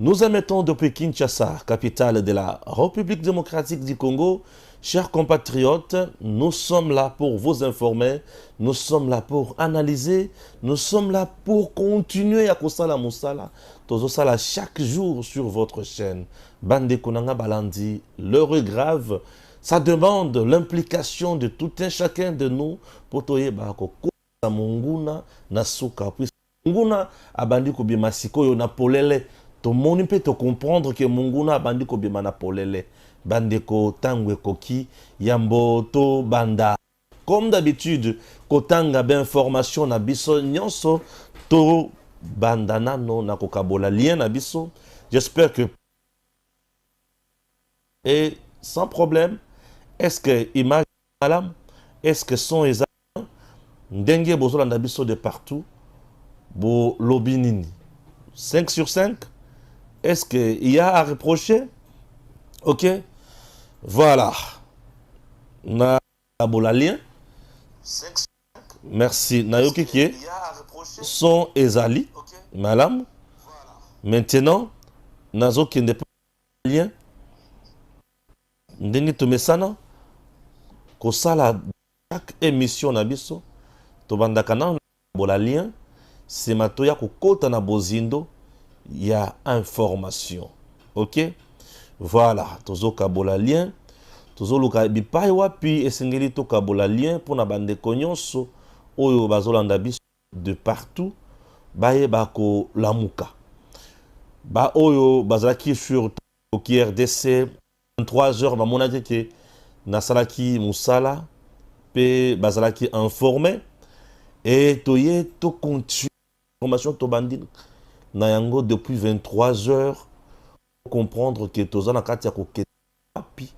Nous émettons depuis Kinshasa, capitale de la République démocratique du Congo. Chers compatriotes, nous sommes là pour vous informer, nous sommes là pour analyser, nous sommes là pour continuer à Kosala Moussala, Tozosala chaque jour sur votre chaîne. Bande Konanga Balandi, l'heure grave, ça demande l'implication de tout un chacun de nous pour toyeba koko monguna na suka. Puis monguna abandi kobima sikoyo na polele. Tomoni mpe to comprendre que monguna abandi kobima na polele. Bandeko tangwe koki yambo to banda. Comme d'habitude, kotanga ben information na biso nyonso to bandana no na kokabola lien na biso. J'espère que et sans problème. Est-ce que image malam? Est-ce que son est ndenge bozola na biso de partout? Bo lobinini 5 sur 5. Est-ce qu'il y a à reprocher? Ok. Voilà. Na bola lien. 5 sur 5. Merci. Nayoki qui est son ezali. Malam. Maintenant, nazo qui n'est pas lien. Ndenge to mesana. Kosala chaque émission na biso tobandaka na bola lien c'est matoya kokota na bozindo ya information. OK, voilà, tozoka bola lien tozoluka bipai wapi esengeli toka bola lien pona bande konyonso oyo bazolanda biso de partout baye bako lamuka ba oyo bazalaki sur RDC 23h bamonaki ke nasalaki musala pe bazalaki informé et toye to continue information to bandi na yango depuis 23h pour comprendre que toza na kati ya kokepapi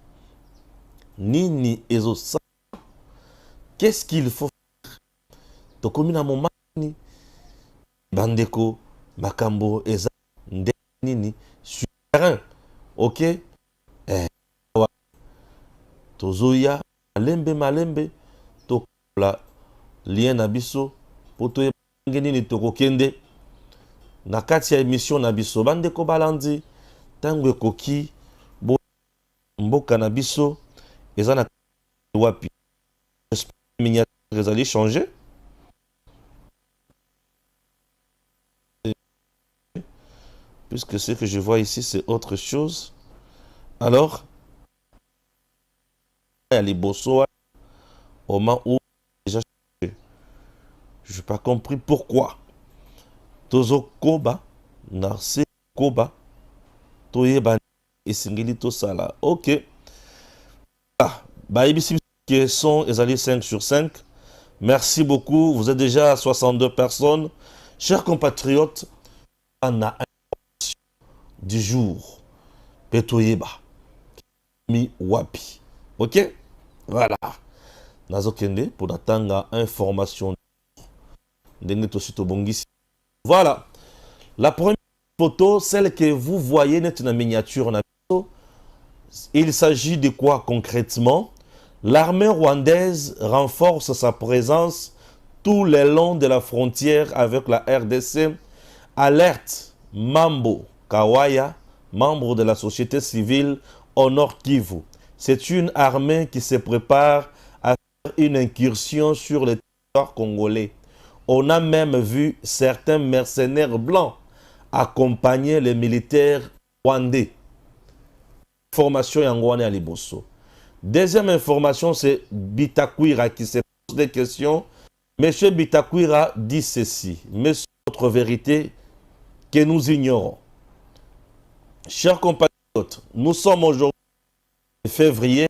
nini ezosa qu'est-ce qu'il faut faire to komi na moment ni bandeko makambo eza nini sur terrain. OK, tozoya malembe to la lien na biso poto nini to kokende na kati ya émission na biso bandeko balandi tango ekoki bo mboka na biso eza na wapi miniature ezali changer puisque ce que je vois ici c'est autre chose. Alors les bosso au moment où déjà je n'ai pas compris pourquoi tozo koba narse koba toyeba esingeli to sala. OK, ah ba ibisi que sont ezali 5 sur 5. Merci beaucoup, vous êtes déjà à 62 personnes. Chers compatriotes, on a un du jour petoyeba mi wapi. OK, voilà. Nazokende pour natanga information. Voilà. La première photo, celle que vous voyez net dans la miniature. Il s'agit de quoi concrètement? L'armée rwandaise renforce sa présence tout le long de la frontière avec la RDC. Alerte Mambo Kawaya, membre de la société civile au Nord Kivu. C'est une armée qui se prépare à faire une incursion sur le territoire congolais. On a même vu certains mercenaires blancs accompagner les militaires rwandais. Information Yangwane Aliboso. Deuxième information, c'est Bitakwira qui se pose des questions. Monsieur Bitakwira dit ceci. Mais c'est notre vérité que nous ignorons. Chers compatriotes, nous sommes aujourd'hui février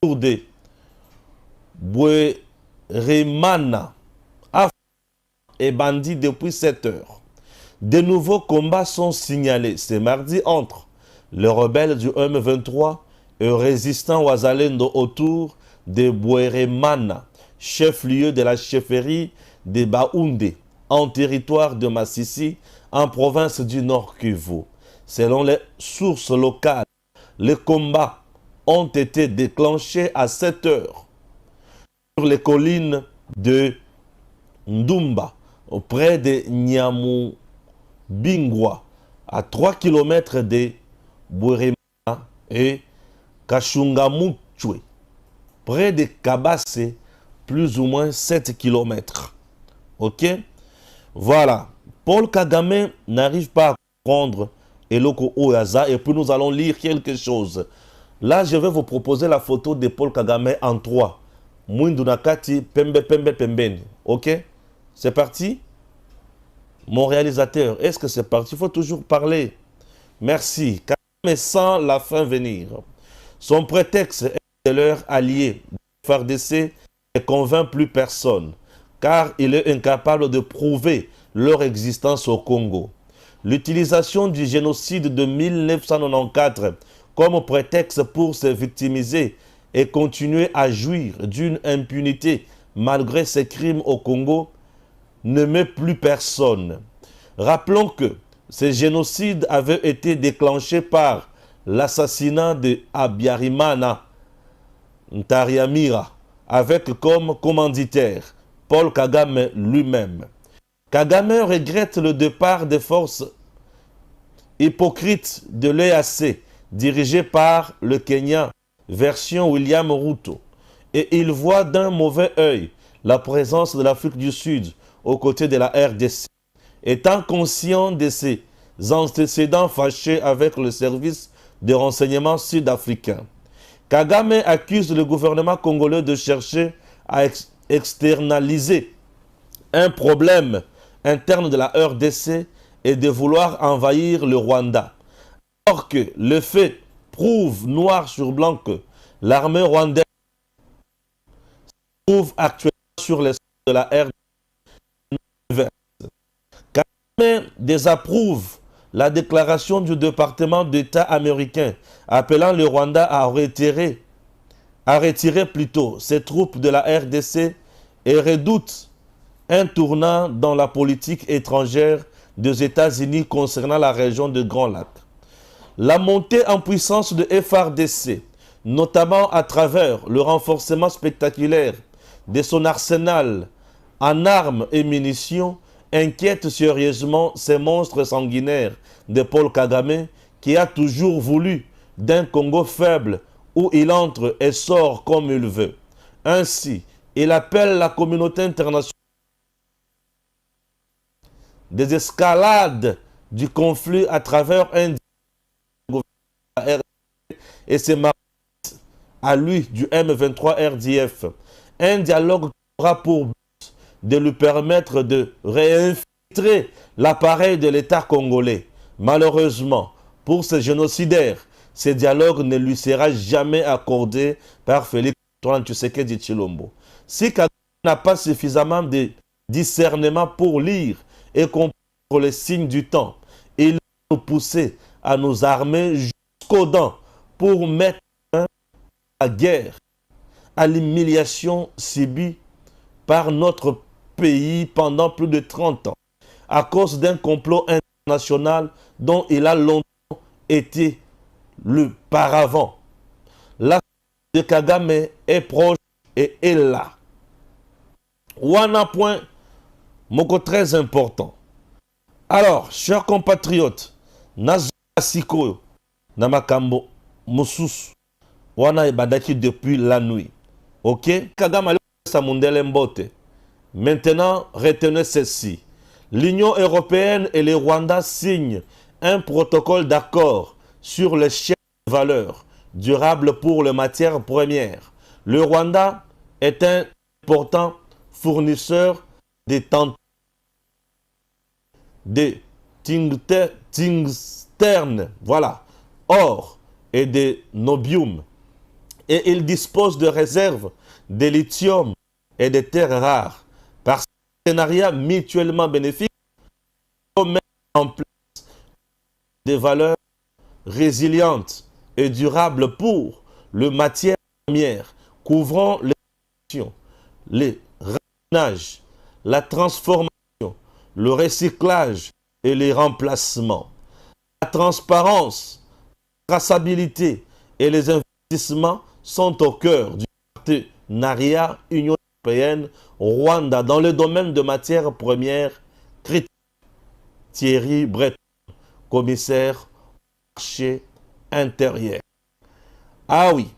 autour de Bweremana et bandit depuis 7 heures. De nouveaux combats sont signalés ce mardi entre les rebelles du M23 et résistants Wazalendo autour de Bweremana, chef-lieu de la chefferie de Baoundé, en territoire de Massissi, en province du Nord Kivu. Selon les sources locales, les combats ont été déclenchés à 7 heures sur les collines de Ndumba, auprès de Nyamubingwa, à 3 km de Bwerema et Kachungamuchwe, près de Kabase, plus ou moins 7 km. Ok? Voilà. Paul Kagame n'arrive pas à comprendre Eloko Oyaza, et puis nous allons lire quelque chose. Là, je vais vous proposer la photo de Paul Kagame en 3. Mwindunakati, Pembe, Pembe, Pembeni. Ok? C'est parti? Mon réalisateur, est-ce que c'est parti? Il faut toujours parler. Merci. Kagame sent la fin venir. Son prétexte est de leur allié, FARDC, ne convainc plus personne, car il est incapable de prouver leur existence au Congo. L'utilisation du génocide de 1994 comme prétexte pour se victimiser et continuer à jouir d'une impunité malgré ses crimes au Congo ne met plus personne. Rappelons que ce génocide avait été déclenché par l'assassinat de Abiyarimana Ntariamira avec comme commanditaire Paul Kagame lui-même. Kagame regrette le départ des forces hypocrites de l'EAC dirigées par le Kenya version William Ruto, et il voit d'un mauvais œil la présence de l'Afrique du Sud aux côtés de la RDC. Étant conscient de ses antécédents fâchés avec le service de renseignement sud-africain, Kagame accuse le gouvernement congolais de chercher à externaliser un problème interne de la RDC et de vouloir envahir le Rwanda. Or que le fait prouve noir sur blanc que l'armée rwandaise se trouve actuellement sur les sols de la RDC. Kagame désapprouve la déclaration du département d'État américain appelant le Rwanda à retirer plutôt ses troupes de la RDC et redoute un tournant dans la politique étrangère des États-Unis concernant la région de Grand Lac. La montée en puissance de FARDC, notamment à travers le renforcement spectaculaire de son arsenal en armes et munitions, inquiète sérieusement ces monstres sanguinaires de Paul Kagame qui a toujours voulu d'un Congo faible où il entre et sort comme il veut. Ainsi, il appelle la communauté internationale des escalades du conflit à travers un gouvernement et ses marques à lui du M23 RDF. Un dialogue qui aura pour but de lui permettre de réinfiltrer l'appareil de l'État congolais. Malheureusement, pour ce génocidaire, ce dialogue ne lui sera jamais accordé par Félix Antoine Tshisekedi Tshilombo. Si Kagame n'a pas suffisamment de discernement pour lire et comprendre les signes du temps, il va nous pousser à nous armer jusqu'aux dents pour mettre fin à la guerre, à l'humiliation subie par notre pays pendant plus de 30 ans, à cause d'un complot international dont il a longtemps été le paravent. La de Kagame est proche et est là. Wana point, moko très important. Alors, chers compatriotes, nazo sikoyo na makambo mususu wana ebadaki depuis la nuit. Ok? Kagame sa mundele mbote. Maintenant, retenez ceci. L'Union européenne et le Rwanda signent un protocole d'accord sur les chaînes de valeur durables pour les matières premières. Le Rwanda est un important fournisseur de tungsterne, voilà, or et de nobium. Et il dispose de réserves de lithium et de terres rares. Par partenariat mutuellement bénéfique, pour mettre en place des valeurs résilientes et durables pour les matières premières, couvrant les productions, les raffinages, la transformation, le recyclage et les remplacements. La transparence, la traçabilité et les investissements sont au cœur du partenariat Union européenne Rwanda dans le domaine de matières premières critiques. Thierry Breton, commissaire au marché intérieur. Ah oui.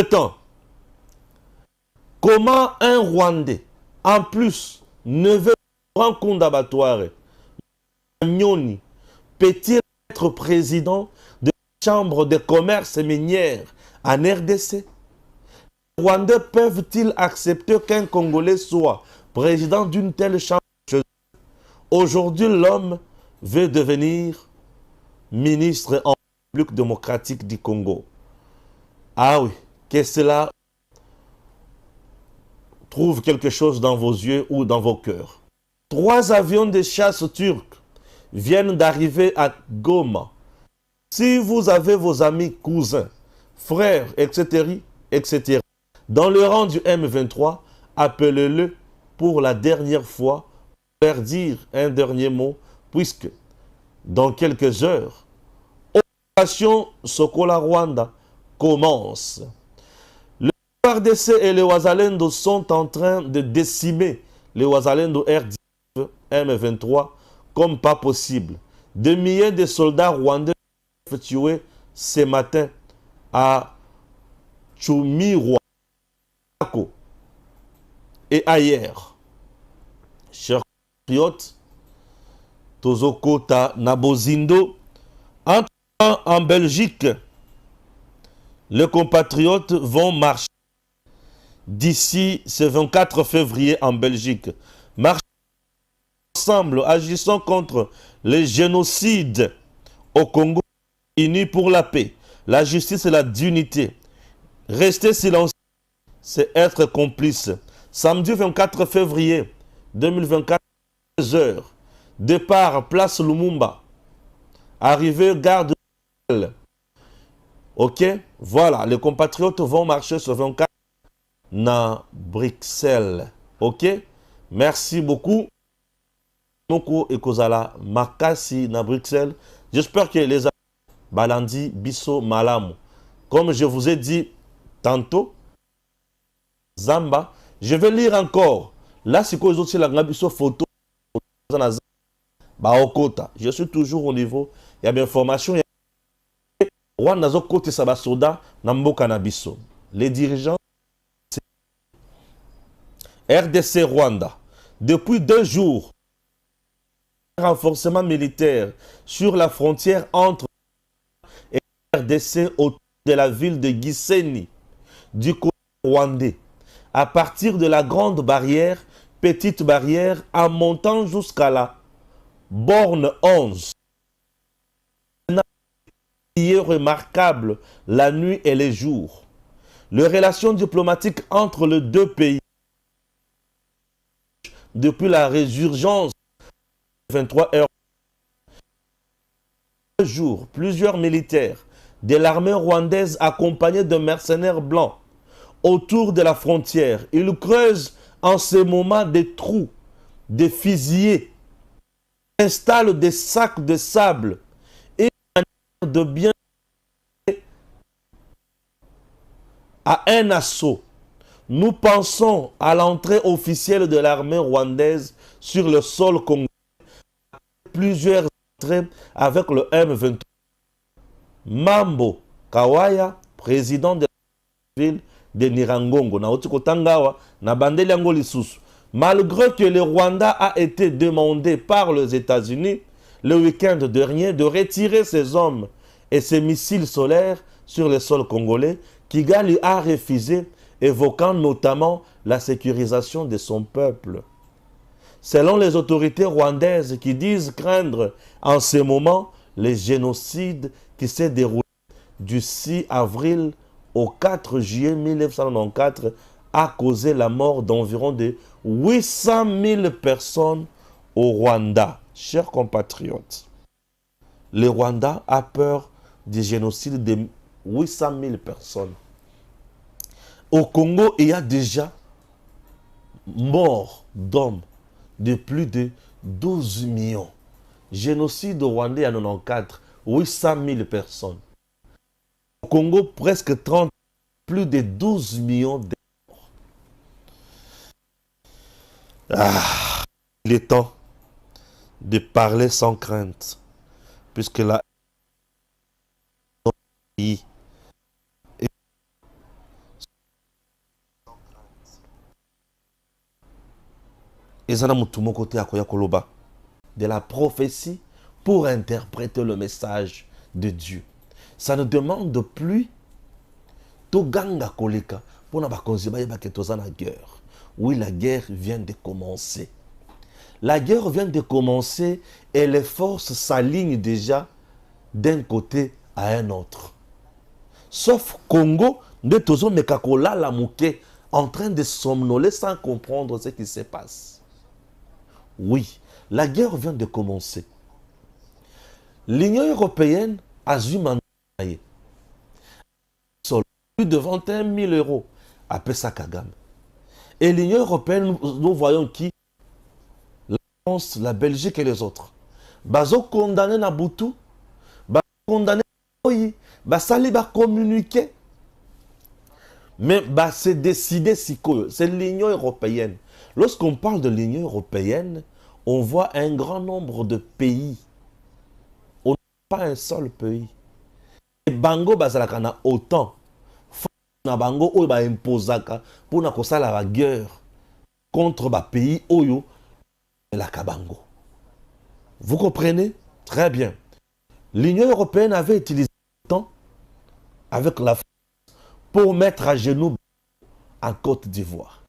Attends. Comment un Rwandais, en plus, neveu de grand compte d'abattoir, Nyoni, peut-il être président de la Chambre de commerce et minière en RDC? Les Rwandais peuvent-ils accepter qu'un Congolais soit président d'une telle chambre? Aujourd'hui, l'homme veut devenir ministre en République démocratique du Congo. Ah oui, que cela trouve quelque chose dans vos yeux ou dans vos cœurs. 3 avions de chasse turcs viennent d'arriver à Goma. Si vous avez vos amis, cousins, frères, etc., dans le rang du M23, appelez-le pour la dernière fois pour leur dire un dernier mot, puisque dans quelques heures, l'opération Sokola Rwanda commence. Le RDC et les Wazalendo sont en train de décimer les Wazalendo R19 M23 comme pas possible. Des milliers de soldats rwandais sont tués ce matin à Chumirwa et ailleurs. Chers compatriotes, Tozokota Nabozindo, en Belgique, les compatriotes vont marcher d'ici ce 24 février en Belgique. Marcher ensemble, agissant contre les génocides au Congo, unis pour la paix, la justice et la dignité. Rester silencieux, c'est être complice. Samedi 24 février 2024, 2h, départ place Lumumba, arrivée gare de Bruxelles. Ok, voilà, les compatriotes vont marcher ce 24 na Bruxelles. Ok, merci beaucoup. Moko et Kozala Makasi na Bruxelles. J'espère que les amis Balandi Bisso Malamu. Comme je vous ai dit tantôt, Zamba, je vais lire encore. Là, c'est quoi les la Bisso photo. Je suis toujours au niveau. Il y a bien information. Les dirigeants RDC Rwanda, depuis 2 jours, renforcement militaire sur la frontière entre et RDC autour de la ville de Gisenyi, du côté rwandais, à partir de la grande barrière, petite barrière, en montant jusqu'à la borne 11. Qui est remarquable la nuit et les jours. Les relations diplomatiques entre les deux pays depuis la résurgence 23 heures. Jour, plusieurs militaires de l'armée rwandaise accompagnés de mercenaires blancs autour de la frontière. Ils creusent en ce moment des trous, des fusillés, installent des sacs de sable et de bien à un assaut. Nous pensons à l'entrée officielle de l'armée rwandaise sur le sol congolais. Plusieurs entrées avec le M23. Mambo Kawaya, président de la ville de Nirangongo, malgré que le Rwanda a été demandé par les États-Unis le week-end dernier de retirer ses hommes et ses missiles solaires sur le sol congolais, Kigali a refusé, évoquant notamment la sécurisation de son peuple. Selon les autorités rwandaises qui disent craindre en ce moment les génocides qui s'est déroulé du 6 avril au 4 juillet 1994 a causé la mort d'environ 800 000 personnes au Rwanda. Chers compatriotes, le Rwanda a peur du génocide de 800 000 personnes. Au Congo, il y a déjà mort d'hommes de plus de 12 millions. Génocide rwandais en 94, 800 000 personnes. Au Congo, presque 30, plus de 12 millions de morts. Il est temps de parler sans crainte. puisque là, et ezana mutumo côté akoya koloba de la prophétie pour interpréter le message de Dieu. Ça ne demande plus to ganga koleka pour na bakonzi ba yeba ke tozana guerre. Oui, la guerre vient de commencer. La guerre vient de commencer et les forces s'alignent déjà d'un côté à un autre. Sauf Congo, de Tozo Mekakola la Mouké, en train de somnoler sans comprendre ce qui se passe. Oui, la guerre vient de commencer. L'Union européenne a Zumandaye. Plus de 21 000 euros à Pessa Kagame. Et l'Union européenne, nous voyons qui? La France, la Belgique et les autres. Bazo condamné Nabutu, bazo condamné Oyi, basali ba communiquer. Mais c'est décidé si c'est l'Union européenne. Lorsqu'on parle de l'Union européenne, on voit un grand nombre de pays. On n'a pas un seul pays. Et Bango Bazalakana autant. Na Bango Oyo ba imposaka pour na kosala la guerre contre ba pays Oyo et la Kabango. Vous comprenez? Très bien. L'Union européenne avait utilisé le temps avec la France pour mettre à genoux en Côte d'Ivoire.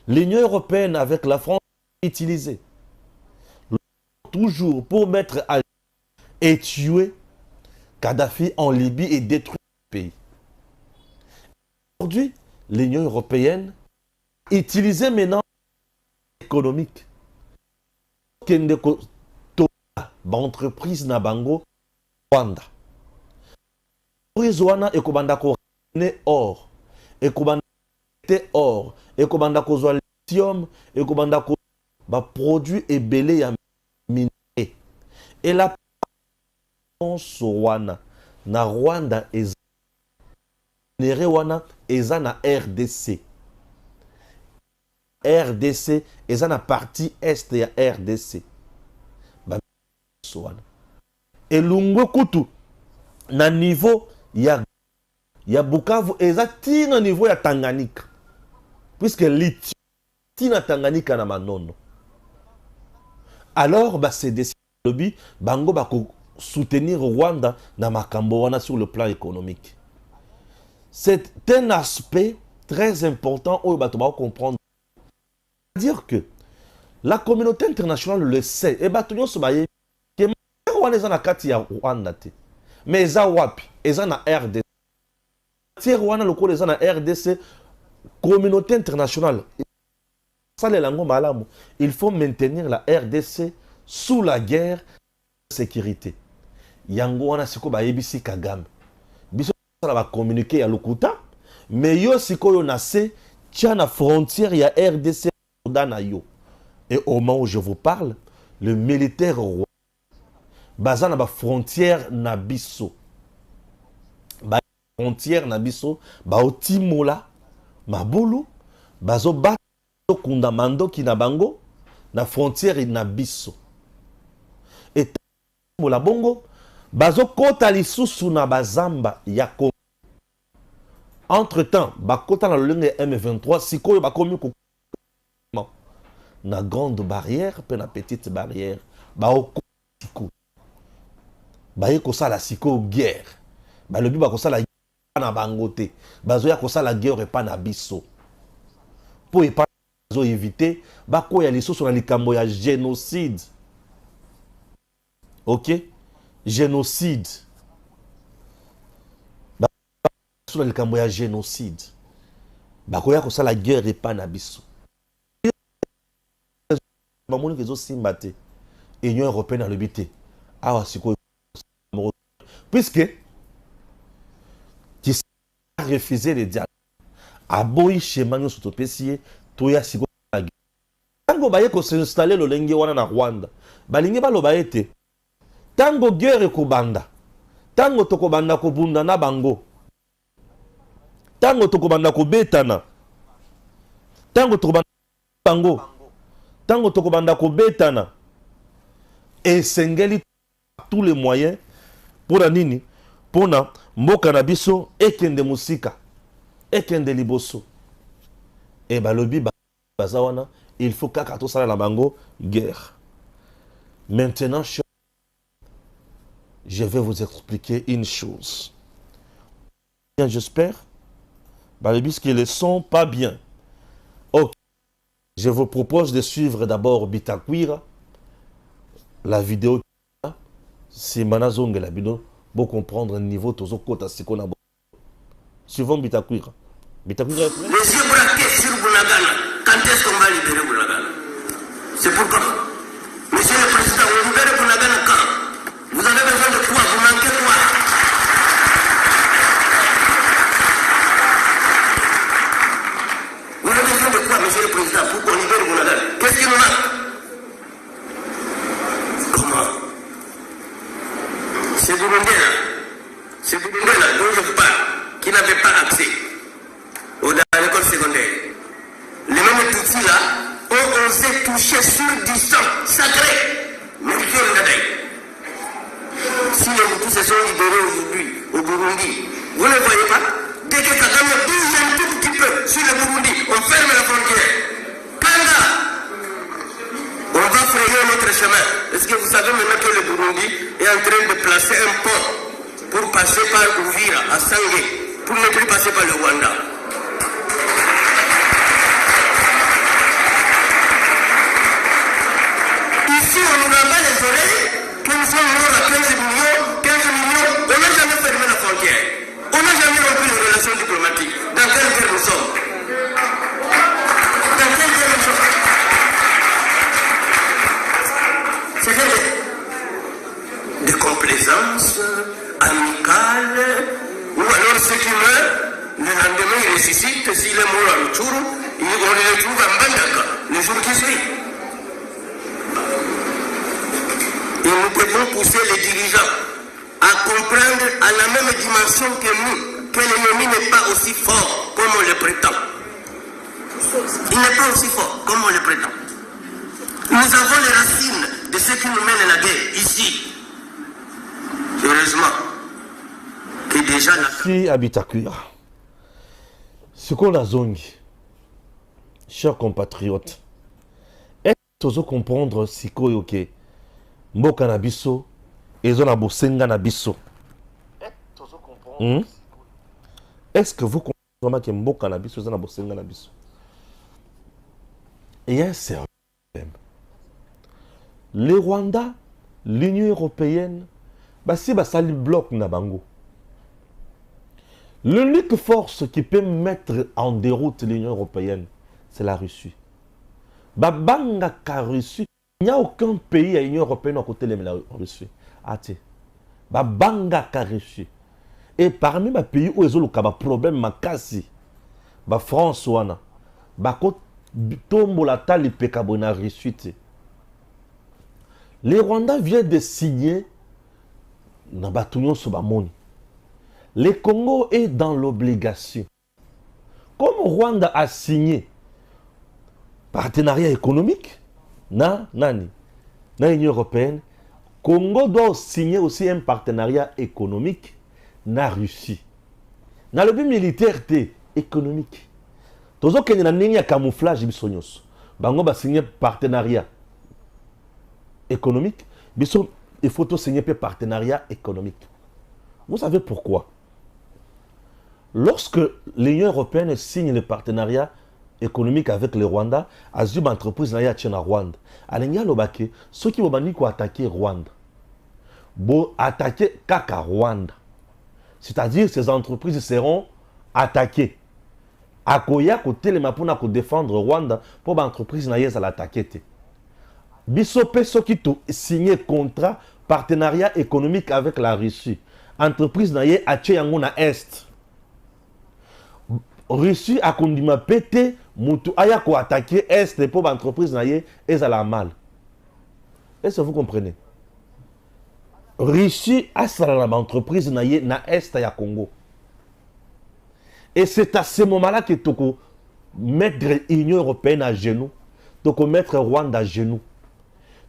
L'Union européenne avec la France a utilisé toujours pour mettre à genoux et tuer Kadhafi en Libye et détruire le pays. Aujourd'hui, l'Union européenne utilise maintenant l'économique. Entreprise na bango Rwanda. Wana ekobanda ko ne or, ekobanda te or, ekobanda ko zwa lithium, ekobanda ko ba produit ebele ya minerai. Et la wana na Rwanda eza minerai wana eza na RDC. RDC eza na partie est ya RDC. Et Lungwe Kutu na niveau ya Bukavu eza tina niveau ya Tanganyika, puisque lithium tina Tanganyika na manono. Alors c'est décidé lobby bango bako soutenir Rwanda na makambo wana sur le plan économique. C'est un aspect très important où bato ba comprendre. C'est-à-dire que la communauté internationale le sait et bato nyonso ba eza na kati ya Rwanda te. Mais eza wapi? Eza na RDC. Ti Rwanda lokolo eza na RDC, communauté internationale. Il faut maintenir la RDC sous la guerre de sécurité. Yango wana siko ba yebisi Kagame. Biso la ba communiquer ya lokuta, mais yo siko yo na se tia na frontière ya RDC na yo. Et au moment où je vous parle, le militaire roi baza na ba frontière na biso. Ba frontière na biso ba otimola mabulu bazo ba kunda mando ki na bango na frontière na biso. Et mola bongo bazo kota lisusu na bazamba ya Congo. Entre temps ba kota na lolenge M23 sikoyo ba komi ko na grande barrière pe na petite barrière ba okiko baye kosala siko guerre balobi bakosala na bangote bazoya kosala guerre pa na biso po epa zo éviter bakoya lisusu na likambo ya génocide. OK, génocide sur na likambo ya génocide bakoya kosala guerre pa na biso bamoni kezo simba te Union européenne a lebité awa siko puisque tu as refusé le dialogue. Aboyi schéma nyo sotopesiye toya siko la guerre. Tango baye ko s'installer le lenge wana na Rwanda. Balingi baloba ete tango guerre ko banda. Tango toko banda ko bunda na bango. Tango toko banda ko betana. Tango toko banda bango. Tango toko banda ko betana. Et sengeli tous les moyens Pour la nini, pour na mboka na biso ekende musika, ekende liboso. Et balobi bazawana, il faut kaka to sala la bango guerre. Maintenant, je vais vous expliquer une chose. Bien, j'espère. Balobi ce qu'ils ne sont pas bien. Ok. Je vous propose de suivre d'abord Bitakwira, la vidéo. Si Manazong la vidéo, pour comprendre le niveau de ce qu'on a. Suivons Bitakwira. Bitakwira est prêt? Les yeux braqués sur Bounagana. Quand est-ce qu'on va libérer Bounagana? C'est pourquoi, Monsieur le Président, vous libérez Bounagana quand? Vous avez besoin de quoi? Vous manquez quoi? Vous avez besoin de quoi, Monsieur le Président, pour qu'on libère Bounagana? Qu'est-ce qui nous manque? Comment? C'est Bounagana dont je vous parle, qui n'avait pas accès à l'école secondaire. Les mêmes outils là ont osé toucher sur du sang sacré. Si les Hutus se sont libérés aujourd'hui au Burundi, vous ne voyez pas? Dès que Kagame bouge un tout petit peu sur le Burundi, on ferme la frontière. Kanda, on va frayer notre chemin. Est-ce que vous savez maintenant que le Burundi est en train de placer un pont pour passer par Uvira à Sangé, pour ne plus passer par le Rwanda? Ici, on nous rabat les oreilles, que nous sommes morts à 15 millions, on n'a jamais fermé la frontière. On n'a jamais rompu les relations diplomatiques. Dans quelle guerre nous sommes? Dans quelle guerre nous sommes? C'est des complaisances amicales, ou alors ceux qui meurent, le lendemain ils ressuscitent, s'il est mort à Rutshuru, on les trouve à Mbandaka, le jour qui suit. Et nous devons pousser les dirigeants à comprendre à la même dimension que nous, que l'ennemi n'est pas aussi fort comme on le prétend. Il n'est pas aussi fort comme on le prétend. Nous avons les racines de ceux qui nous mènent la guerre ici. Heureusement que déjà... Si Bitakwira, ce qu'on a zongi, chers compatriotes, est-ce que vous comprendre si koyoke mboka na biso ezo na bosenga na biso? Est-ce que vous comprenez que mboka na biso ezo na bosenga na biso? Il y a un sérieux problème. Le Rwanda, l'Union européenne, si basali bloc na bango. L'unique force qui peut mettre en déroute l'Union européenne, c'est la Russie. Babanga ka Russie. Il n'y a aucun pays à l'Union européenne à côté de la Russie. Ati. Babanga ka Russie. Et parmi les pays où ils ont le problème, makasi, ba France wana, ba ko tombo la tali pekabo na Russie. Les Rwandais viennent de signer na batunyo sobamoni. Le Congo est dans l'obligation. Comme Rwanda a signé partenariat économique, na l'Union européenne, Congo doit signer aussi un partenariat économique na Russie. Na le but militaire économique. Tozo kenya na nini ya camouflage bisonyos. Bango ba signer partenariat économique, biso il faut to signer partenariat économique. Vous savez pourquoi? Lorsque l'Union européenne signe le partenariat économique avec le Rwanda, Azub entreprise na ya tchena Rwanda. Alenga lobake, ceux qui vont attaquer Rwanda, bon attaquer kaka Rwanda. C'est-à-dire ces entreprises seront attaquées. Akoya côté les mapuna ko défendre Rwanda pour l'entreprise na yesa l'attaquer. Biso pe ceux qui ont signé contrat partenariat économique avec la Russie. Entreprise na ye ache yango na est. Russie a kondima pété mutu aya ko attaquer est pour l'entreprise na ye ezala mal. Est-ce que vous comprenez? Russie a sala l'entreprise na ye na est ya Congo. Et c'est à ce moment-là que toko mettre l'Union européenne à genoux, toko mettre Rwanda à genoux.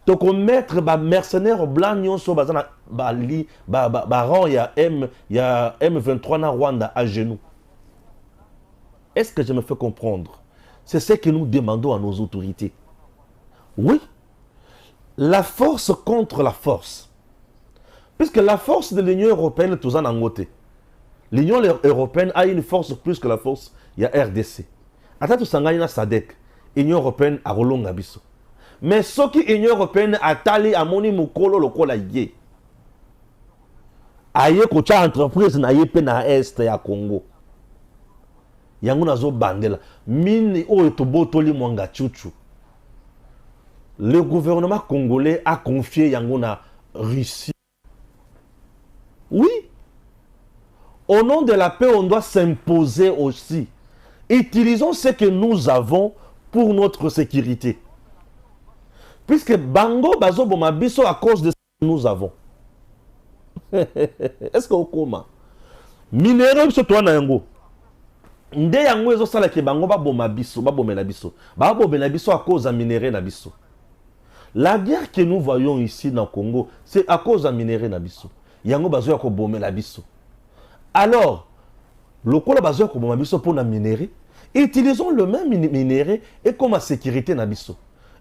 toko mettre ba mercenaires blancs nyonso bazana ba li ba rang ya M23 na Rwanda à genoux. Est-ce que je me fais comprendre? C'est ce que nous demandons à nos autorités. Oui, la force contre la force. Puisque la force de l'Union européenne, tout ça en côté. L'Union européenne a une force plus que la force, il y a RDC. Attends, tout ça, il y a SADC. L'Union européenne a rolonga biso. Mais ce qui l'Union européenne a tali à moni mukolo lokola yé. Aye kocha entreprise na yé pe na est ya Congo. Yango nazo bandela. Mine oyo tobotoli mwanga chuchu. Le gouvernement congolais a confié yango na Russie. Oui. Au nom de la paix, on doit s'imposer aussi. Utilisons ce que nous avons pour notre sécurité. Puisque Bango Bazo Bomabiso à cause de ce que nous avons. Est-ce que vous comment? Minéraux, c'est toi, Nango. Nde yango ezo sala ke bango ba bomabiso, ba bomela biso. Ba bomela biso à cause de minéraux na biso. La guerre que nous voyons ici dans le Congo, c'est à cause de minéraux na biso. Yango bazo ya ko bomela biso. Alors, le col bazo ko bomela biso pour na minéraux, utilisons le même minéraux et comme sécurité na biso.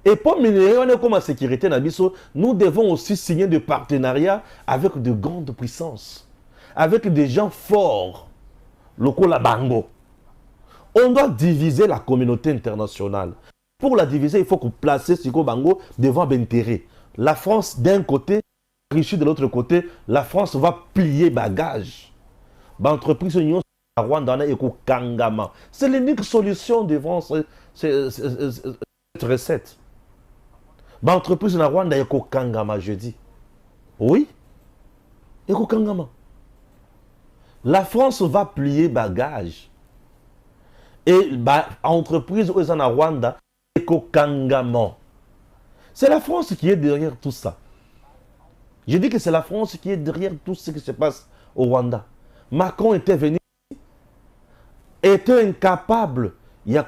Et pour minéraux, on est comme sécurité na biso, nous devons aussi signer des partenariats avec de grandes puissances, avec des gens forts. Le col bango. On doit diviser la communauté internationale. Pour la diviser, il faut qu'on place Siko Bango devant l'intérêt. La France d'un côté, la Russie de l'autre côté, la France va plier bagage. L'entreprise Union Rwanda et Kangama. C'est l'unique solution devant cette recette. L'entreprise Rwanda et Kangama, je dis. Oui. Et Kangama. La France va plier bagage. Et l'entreprise aux Rwanda et Kangama. C'est la France qui est derrière tout ça. Je dis que c'est la France qui est derrière tout ce qui se passe au Rwanda. Macron était venu, était incapable de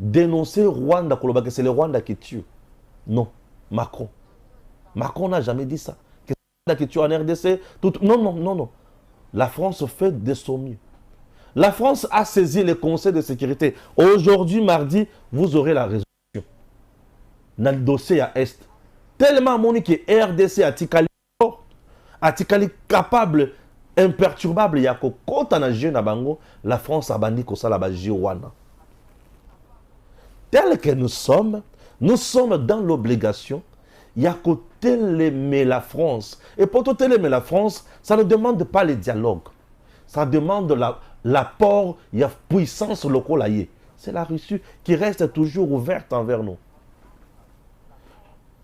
dénoncer Rwanda, que c'est le Rwanda qui tue. Non, Macron. Macron n'a jamais dit ça. Que c'est le Rwanda qui tue en RDC. Tout... Non, non, non, non. La France fait de son mieux. La France a saisi le Conseil de sécurité. Aujourd'hui, mardi, vous aurez la résolution. Dans le dossier à Est. Tellement moni que RDC a Tikali capable, imperturbable, il y a que quand on a jeune à Bango, la France a bandi que ça la Jiwana. Tel que nous sommes dans l'obligation, il y a que tel aimer la France. Et pour tout aimer la France, ça ne demande pas le dialogue. Ça demande l'apport, il y a puissance locale. C'est la Russie qui reste toujours ouverte envers nous.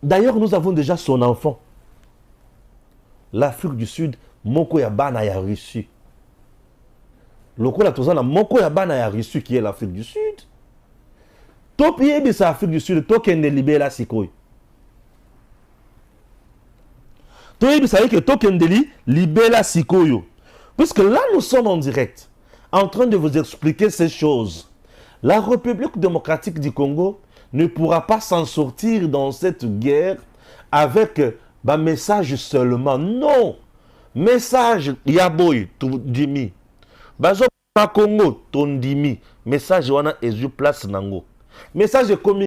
D'ailleurs, nous avons déjà son enfant. L'Afrique du Sud, Moko Yabana ya Russie. Lokola tozana Moko Yabana ya Russie qui est l'Afrique du Sud. Topié de l'Afrique du Sud, token de libéla sikoy. Topié savez que token de libéla sikoyo. Puisque là, nous sommes en direct, en train de vous expliquer ces choses. La République démocratique du Congo ne pourra pas s'en sortir dans cette guerre avec un message seulement. Non! Message Yaboy, Tondimi. Bazo Congo, Tondimi. Message Wana Ezu Place Nango. Message commun.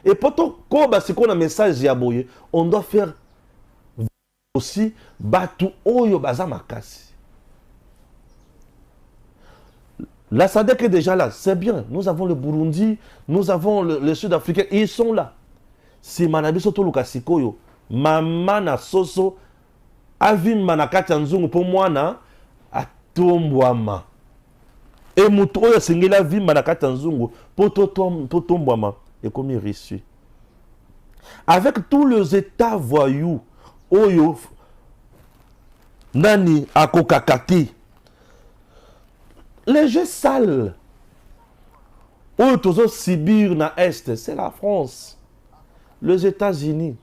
Et pourtant, quand on a un message Yaboy, on doit faire aussi Batu Oyo Bazamakasi. La SADC est déjà là, c'est bien. Nous avons le Burundi, nous avons le Sud-Africain, ils sont là. Si Manabi Soto Lukasikoyo, Mamana Soso, Avim Manakati Nzungu, pour moi, na, Atombwama. Et Moutoya Singela Vim Manakati Nzungu, pour Totombwama, et comme il reçu. Avec tous les États voyous, Oyo, Nani, Akokakati, les jeux sales. Où tous Sibir na Est, c'est la France. Les États-Unis.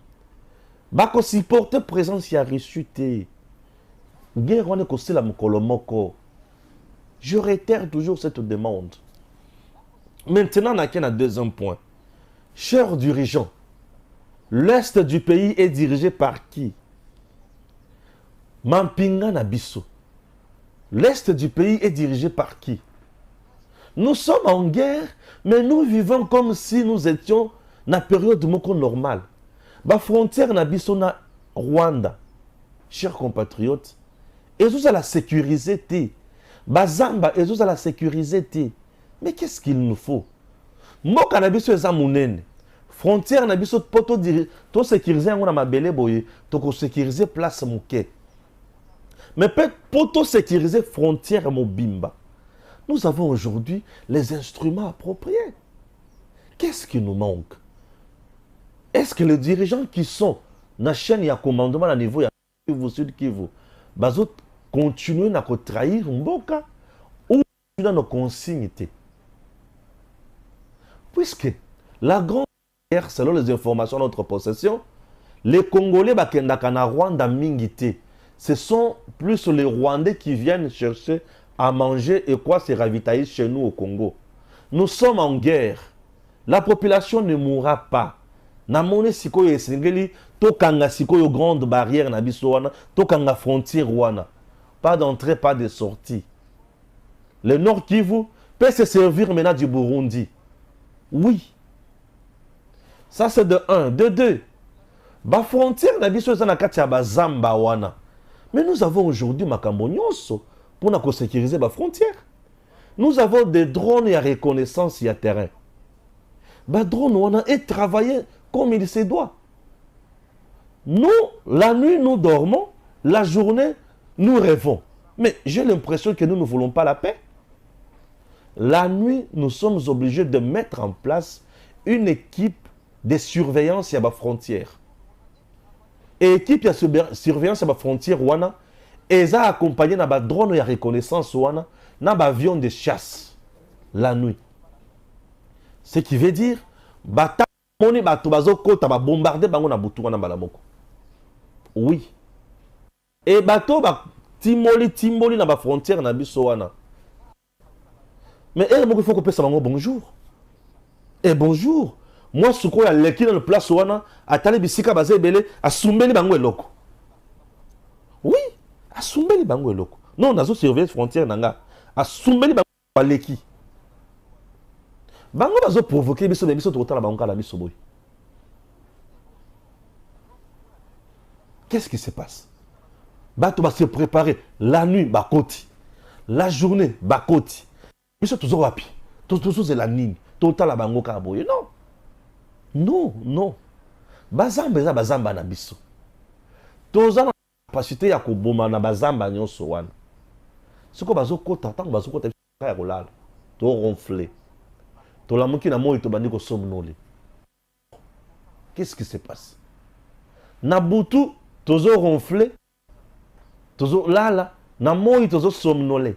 Bako si porte présence y a ressuscité. Guerre on est aussi la Mokolomoko. Je réitère toujours cette demande. Maintenant, on a un deuxième point. Chers dirigeants, L'est du pays est dirigé par qui? Mampinga Nabiso. L'est du pays est dirigé par qui? Nous sommes en guerre, mais nous vivons comme si nous étions dans la période normale. La frontière Nabiso na Rwanda, chers compatriotes, et vous allez la sécuriser. Bazamba, et vous allez la sécuriser. Mais qu'est-ce qu'il nous faut? Moi, Nabiso est monene. Frontière Nabiso, pour tout sécuriser, on a ma belle boye, pour sécuriser place mouké. Mais pour tout sécuriser frontière Mobimba, nous avons aujourd'hui les instruments appropriés. Qu'est-ce qui nous manque? Est-ce que les dirigeants qui sont dans la chaîne de commandement à niveau Kivu Sud Kivu, continuent à trahir Mboka ou dans nos consignes? Puisque la grande guerre, selon les informations de notre possession, les Congolais bakendaka Rwanda mingité. Ce sont plus les Rwandais qui viennent chercher à manger et quoi se ravitailler chez nous au Congo. Nous sommes en guerre. La population ne mourra pas. Namone sikoyo esengeli tokanga sikoyo grande barrière na biso wana, tokanga frontière wana. Pas d'entrée, pas de sortie. Le Nord Kivu peut se servir maintenant du Burundi. Oui. Ça c'est de 1. De 2. Ba frontière na biso na kati ya bazamba wana. Mais nous avons aujourd'hui makambo nyonso pour nous sécuriser la frontière. Nous avons des drones et reconnaissance à terrain. Les drones, on a travaillé comme il se doit. Nous, la nuit, nous dormons. La journée, nous rêvons. Mais j'ai l'impression que nous ne voulons pas la paix. La nuit, nous sommes obligés de mettre en place une équipe de surveillance à la frontière. Et l'équipe de surveillance à la frontière, ils ont accompagné dans drone de reconnaissance dans l'avion de chasse la nuit. Ce qui veut dire oui. Et bateau timboli dans la frontière na biso wana. Mais il faut que ça bonjour. Et bonjour. Moi, ce qu'on a l'équipe dans le place wana, à tali bisika bazé belé, à soumbeli bango eloko. Oui, à soumbeli bango eloko. Non, on a surveillé frontière nanga. À soumbeli bango l'équipe. Bango bazo provoquer biso de biso total bango la biso boy. Qu'est-ce qui se passe? Bato va se préparer la nuit bakoti, la journée bakoti. Biso toujours wapi. Toujours c'est la ligne. Total bango ka boy. Non. Non, non. Bazamba eza bazamba na biso. Toza na capacité ya koboma na bazamba nyonso wana. Siko bazokota, tango bazokota ya kolala. To ronfler. To lamuki na moi to bandi ko somnole. Qu'est-ce qui se passe? Na butu tozo ronfler. Tozo lala, na moi tozo somnole.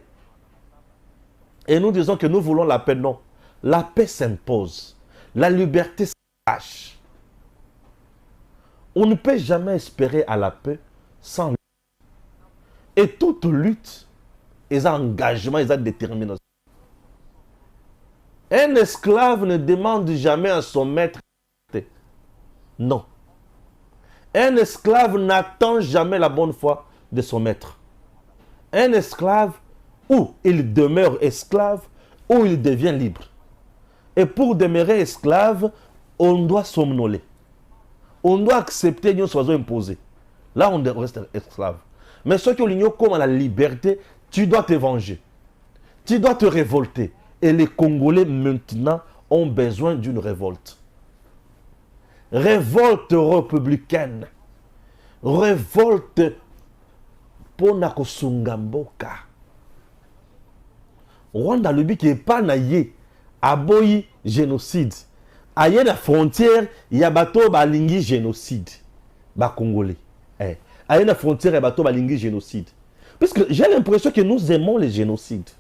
Et nous disons que nous voulons la paix. Non. La paix s'impose. La liberté s'arrache. On ne peut jamais espérer à la paix sans lutte. Et toute lutte, ils ont engagement, ils ont détermination. Un esclave ne demande jamais à son maître. Non. Un esclave n'attend jamais la bonne foi de son maître. Un esclave, ou il demeure esclave, ou il devient libre. Et pour demeurer esclave, on doit somnoler. On doit accepter nos soit imposés. Là, on reste esclave. Mais ceux qui ont comme la liberté, tu dois te venger. Tu dois te révolter. Et les Congolais, maintenant, ont besoin d'une révolte. Révolte républicaine. Révolte pour Nakosungamboka. Rwanda, le but qui n'est pas naïe. Aboyi génocide. Ailleurs la frontière, il y a bateau balingi génocide. Ba Congolais. Ailleurs la frontière, il y a bateau balingi génocide. Parce que j'ai l'impression que nous aimons les génocides.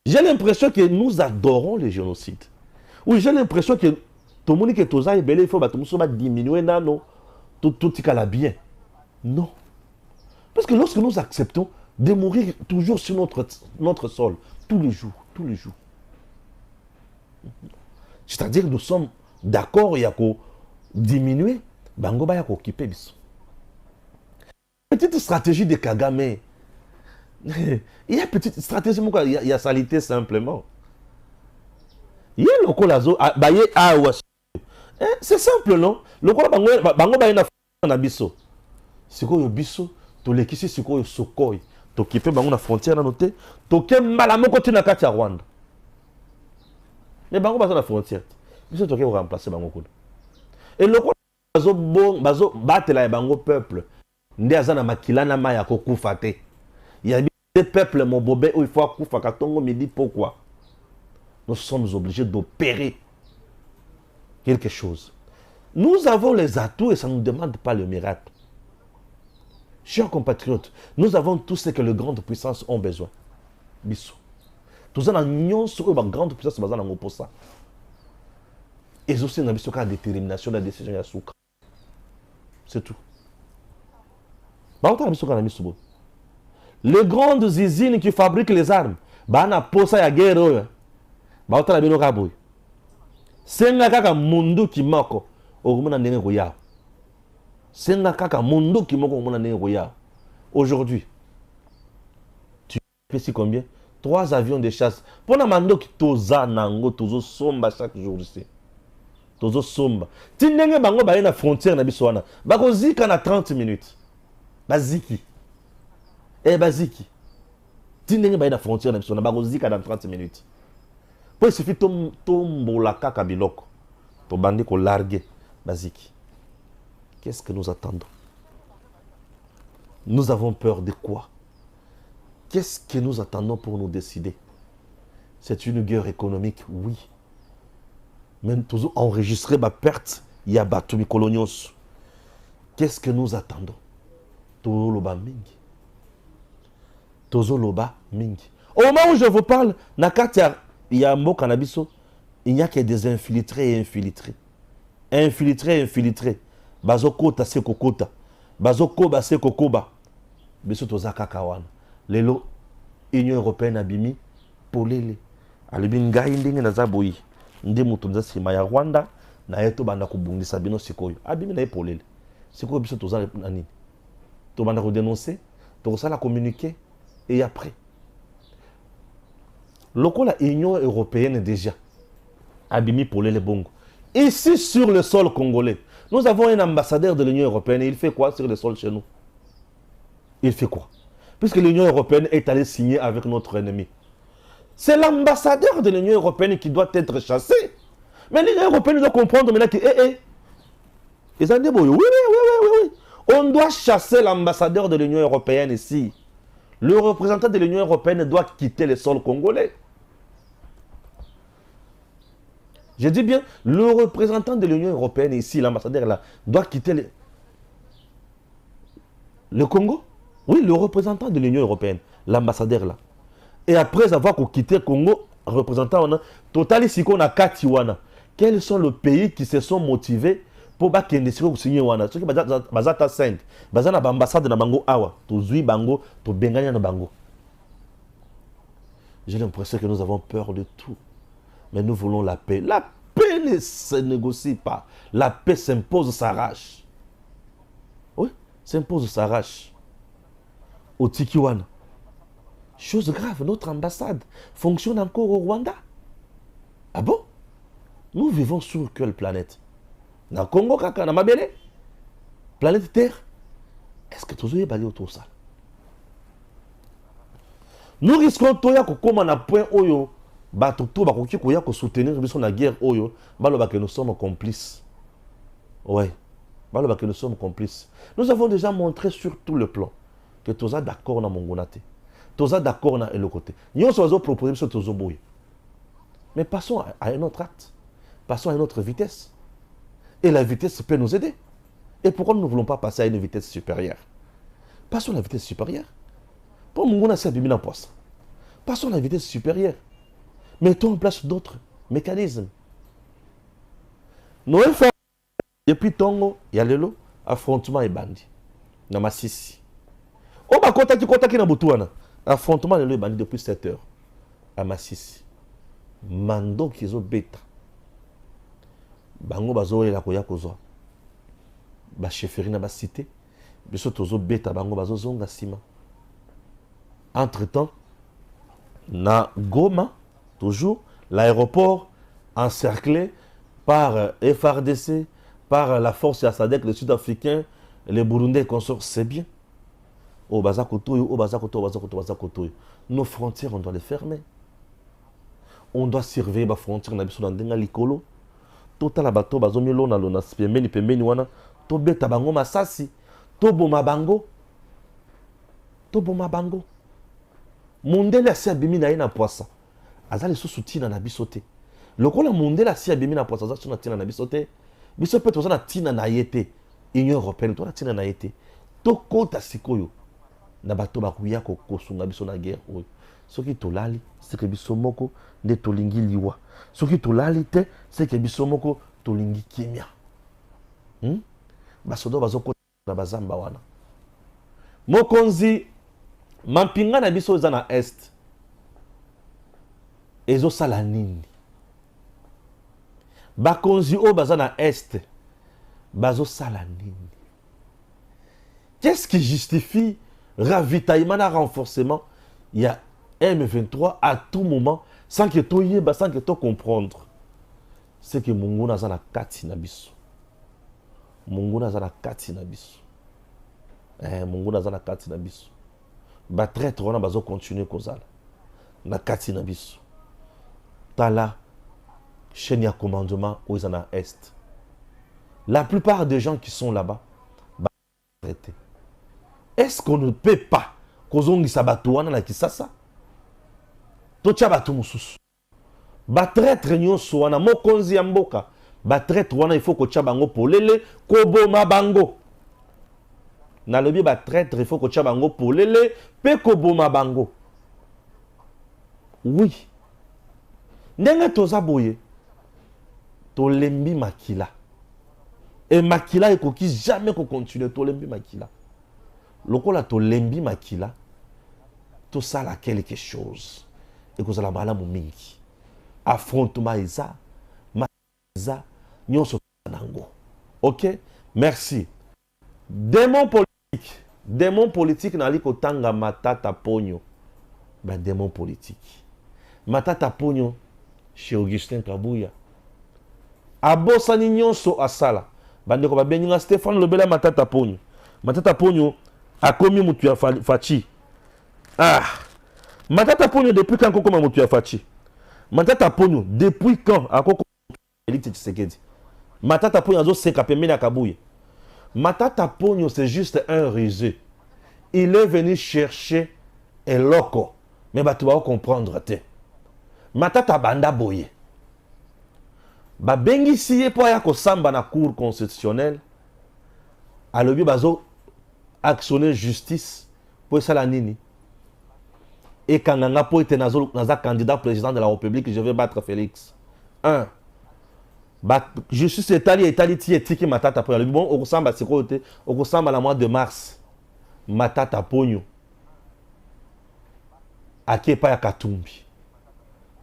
J'ai l'impression que nous adorons les génocides. Oui, j'ai l'impression que tout le monde qui est aux aïe belé, il faut diminuer nano. Tout est bien. Non. Parce que lorsque nous acceptons de mourir toujours sur notre sol, tous les jours, c'est-à-dire que nous sommes d'accord, il y a qu'à diminuer bango baya occuper biso. Petite stratégie de Kagame. Il y a petite stratégie, il y a salité simplement. Il y a le colazo, c'est simple, non? Le colazo, bango baye na biso. Siko yo biso, to lekisi siko yo sokoi. To kipe bango na frontière na noté, to ke malamoko tina kati ya Rwanda. Mais bango baza na frontière. Biso to ke remplacer bango kuna. Et le colazo bazo batela ya bango peuple. Nde azana makilana maya kokufa te. Il y a des peuples mon bobé où il faut kufa katongo me dit pourquoi. Nous sommes obligés d'opérer quelque chose. Nous avons les atouts et ça ne nous demande pas le miracle. Chers compatriotes, nous avons tout ce que les grandes puissances ont besoin. Bissou. Tous en union sur les grandes puissances basées dans pour ça. Et aussi dans la détermination de la décision de la souk. C'est tout. Les grandes usines qui fabriquent les armes, bana posa ya guerre, baotala bino kaboy. Senga kaka mundu kimoko, okumuna ndenge koya. Senga kaka mundu kimoko okumuna ndenge koya. Aujourd'hui, tu sais combien? 3 avions de chasse. Pour na mando ki toza nango tozo somba chaque jour ici. Tozo somba. Tindenge bango baye na frontière na biso wana. Bako zika na 30 minutes. Baziki. Baziki. Tindenge baye na frontière na biso wana bako zika dans 30 minutes. Pour il suffit tombola kaka biloko. To bandi ko larguer baziki. Qu'est-ce que nous attendons? Nous avons peur de quoi? Qu'est-ce que nous attendons pour nous décider? C'est une guerre économique, oui. Même toujours enregistrer ma perte, il y a battu mes coloniaux. Qu'est-ce que nous attendons? Tozo loba mingi. Tozo loba mingi. Au moment où je vous parle, Nakatia, il y a un mot cannabiso, il n'y a que des infiltrés et infiltrés. Infiltrés et infiltrés. Bazokota se kokota. Bazokoba se kokoba. Biso toza kakawana. Lelo, Union Européenne abimi, polele. Alibinga indinge na zaboyi. Nde mutunza sima ya Rwanda, na yeto banda kubungisa bino sikoyo. Abimi na polele. Sikoyo biso toza nani. To banda ko dénoncer, to sala communiquer et après. Loko la Union Européenne déjà abimi polele bongo. Ici sur le sol congolais, nous avons un ambassadeur de l'Union Européenne et il fait quoi sur le sol chez nous? Il fait quoi? Puisque l'Union Européenne est allée signer avec notre ennemi. C'est l'ambassadeur de l'Union Européenne qui doit être chassé. Mais l'Union Européenne doit comprendre maintenant que, ils ont dit, oui. On doit chasser l'ambassadeur de l'Union Européenne ici. Le représentant de l'Union Européenne doit quitter le sol congolais. Je dis bien, le représentant de l'Union Européenne ici, l'ambassadeur là, doit quitter le Congo. Oui, le représentant de l'Union Européenne, l'ambassadeur là. Et après avoir quitté le Congo, représentant, on a total ici qu'on a Katiwana. Quels sont les pays qui se sont motivés pour signer wana? Ceux qui bazata 5, bazana ambassade na bango awa, to zui bango, to benganya na bango. J'ai l'impression que nous avons peur de tout. Mais nous voulons la paix. La paix ne se négocie pas. La paix s'impose, s'arrache. Oui, s'impose, s'arrache. Au Tikiwana. Chose grave, notre ambassade fonctionne encore au Rwanda. Ah bon? Nous vivons sur quelle planète? Dans le Congo, dans Mabele? Planète Terre? Est-ce que tu as autour de ça? Nous risquons de comme on a point oyo, soutenir la guerre oyo, que nous sommes complices. Ouais, que nous sommes complices. Nous avons déjà montré sur tout le plan que tu es d'accord dans mon gonate. Tu es d'accord dans le côté. Nous avons proposé ce que tu. Mais passons à un autre acte. Passons à une autre vitesse. Et la vitesse peut nous aider. Et pourquoi nous ne voulons pas passer à une vitesse supérieure? Passons à la vitesse supérieure. Pour mon gonate, c'est un poste. Passons à la vitesse supérieure. Mettons en place d'autres mécanismes. Nous avons depuis Tongo, il y a le affrontement et bandi. Dans Massissi. On va contacter na Boutouana. Affrontement et bandi depuis 7 heures. À Massissi. Mando kizo beta. Bango bazo la koya kozo. ba chefferie na ba cité biso tozo beta bango bazo zonga sima. Entre temps na Goma toujours l'aéroport encerclé par FRDC, par la force ya SADC, les Sud-Africains, les Burundais et consorts, c'est bien. Au Bazakotoyo, au Bazakotoyo, au Bazakotoyo, au Bazakotoyo. Nos frontières, on doit les fermer. On doit surveiller les frontières. On a besoin d'un likolo. Tota la bateau, bazomi lona lona, pembeni pembeni wana. To beta bango masasi. To boma bango. To boma bango. Mondele asi abimi na ye na poisa. Aza leso soutina na bisote. Lokola mondele asi abimi na poisa, aza suna tina na bisote. Biso pe toza na tina na yete. Union européenne, to na tina na yete. To kota sikoyo. Na bato bakuya ko kosunga biso na guerre oyo. Soki tolali, c'est que biso moko nde tolingi liwa. Soki tolali te, c'est que biso moko tolingi kimia. Basodo bazoko na bazamba wana. Mokonzi mampinga na biso eza na est. Ezo sala nini? Bakonzi o baza na est. Bazo sala nini? Qu'est-ce qui justifie ravitaillement et renforcement? Il y a M23 à tout moment, sans que tu y sans que tu comprendre. C'est que Mungu n'a pas kati na biso. Mungu n'a pas kati na biso. Mungu n'a pas kati na biso. Ba traître on a besoin continuer kozala. Na kati na biso. Tala chaîne ya commandement aux ana est. La plupart des gens qui sont là-bas ba arrêter. Est-ce qu'on ne peut pas kozongi sabatouana na kisasa? Tocha batu mususu. Ba traître nyonso wana mokonzi ya mboka. Ba traître wana il faut ko bango polele koboma bango. Na lobi ba traître il faut ko bango polele pe koboma bango. Oui. Ndenge toza boye. Tolembi makila. Et makila ekoki jamais ko continuer tolembi makila. Lokola tolembi makila. To sala quelque chose. Et que la malamu mingi. Affrontement isa, maïsa, nyonso nango. Ok? Merci. Démon politique nali kotanga matata ponyo. Ben démon politique. Matata ponyo chez Augustin Kabouya. Abosani nyonso asala. Bande ko ba beninga Stéphane Lobela matata ponyo. Matata ponyo a commis mutu ya fachi. Matata Ponyo depuis quand Koko Mamutu a Fachi? Matata Ponyo depuis quand a Koko Félix Tshisekedi? Matata Ponyo a zo seka pembe na Kabouye. Matata Ponyo c'est juste un rusé. Il est venu chercher un loco. Mais tu vas comprendre te. Matata Banda Boye. Ba bengi siye po ya ko samba na cour constitutionnelle. Alobi bazo actionner justice pour ça la nini. Et quand on a pas été naza candidat président de la République, je vais battre Félix. 1. Je suis Italie qui matata ponyo. Bon, au ressemble à ce côté, au ressemble à la mois de mars. Matata ponyo. Akepa ya Katumbi.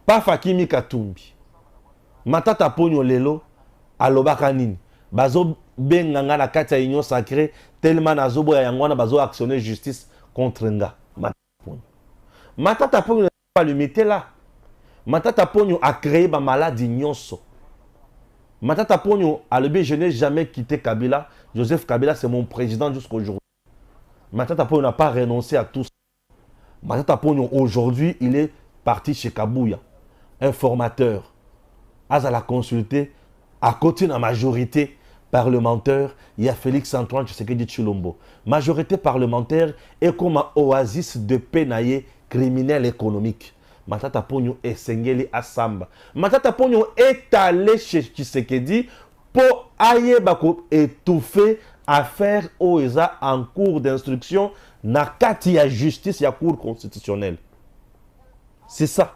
Pas Fakimi Katumbi. Matata ponyo lelo alobaka nini. Bazo benganga na kati ya union sacrée tellement nazobo ya yangwana bazo actionner justice contre nga. Matata Ponyo n'est pas limité là. Matata Ponyo a créé ma maladie nyonso. Matata Ponyo a le bien, je n'ai jamais quitté Kabila. Joseph Kabila, c'est mon président jusqu'aujourd'hui. Matata Ponyo n'a pas renoncé à tout ça. Matata Ponyo, aujourd'hui, il est parti chez Kabouya. Un formateur. As à la consulter, à côté de la majorité parlementaire, il y a Félix Antoine Tshisekedi Tshilombo. Majorité parlementaire est comme un oasis de penaillé criminel économique. Matata Ponyo est sengeli à Samba. Matata Ponyo est allé chez Tshisekedi pour ailler étouffer affaire OESA en cours d'instruction na kati ya justice ya cour constitutionnelle. C'est ça.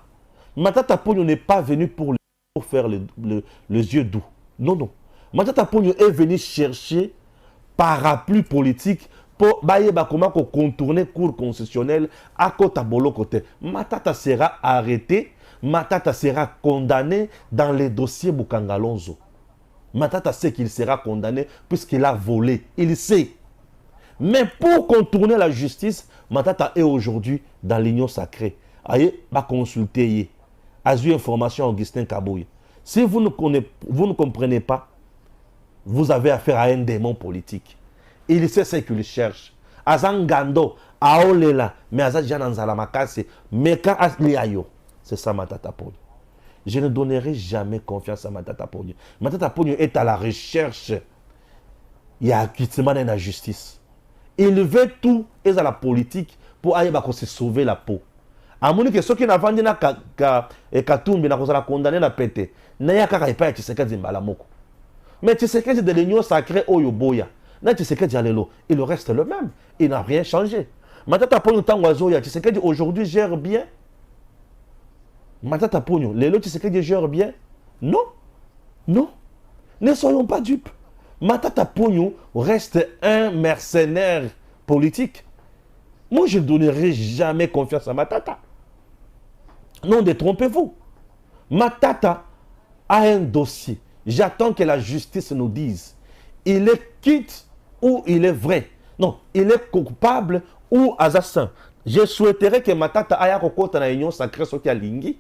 Matata Ponyo n'est pas venu pour faire les yeux doux. Non, non. Matata Ponyo est venu chercher parapluie politique pour contourner cour constitutionnelle à Kota Bolo côté. Matata sera arrêté, Matata sera condamné dans les dossiers Bukangalonzo. Matata sait qu'il sera condamné puisqu'il a volé. Il sait. Mais pour contourner la justice, Matata est aujourd'hui dans l'union sacrée. Aïe, va consulter. Azu information Augustin Kaboui. Si vous ne comprenez pas, vous avez affaire à un démon politique. Il sait ce qu'il cherche. Azangando, Aolela, mais Azadjananzalamakase, Meka Asliayo. C'est ça Matata Pogno. Je ne donnerai jamais confiance à Matata Pogno. Matata Pogno est à la recherche. Il y a acquittement dans la justice. Il veut tout et à la politique pour aller se sauver la peau. À mon que ceux qui n'ont vendu Katumbi n'a condamné la pété. N'a pas pas Tshisekedi Mbalamoko. Mais Tshisekedi de l'union sacrée Oyoboya. N'a Tshisekedi Alelo, il reste le même. Il n'a rien changé. Matata Pogno Tangwazoya, Tshisekedi aujourd'hui gère bien. Matata Pogno, Lelo Tshisekedi gère bien. Non. Non. Ne soyons pas dupes. Matata Pogno reste un mercenaire politique. Moi, je ne donnerai jamais confiance à Matata. Non, détrompez-vous. Matata a un dossier. J'attends que la justice nous dise. Il est quitte ou il est vrai. Non, il est coupable ou assassin. Je souhaiterais que Matata aille à la union sacrée sur qui a lingui.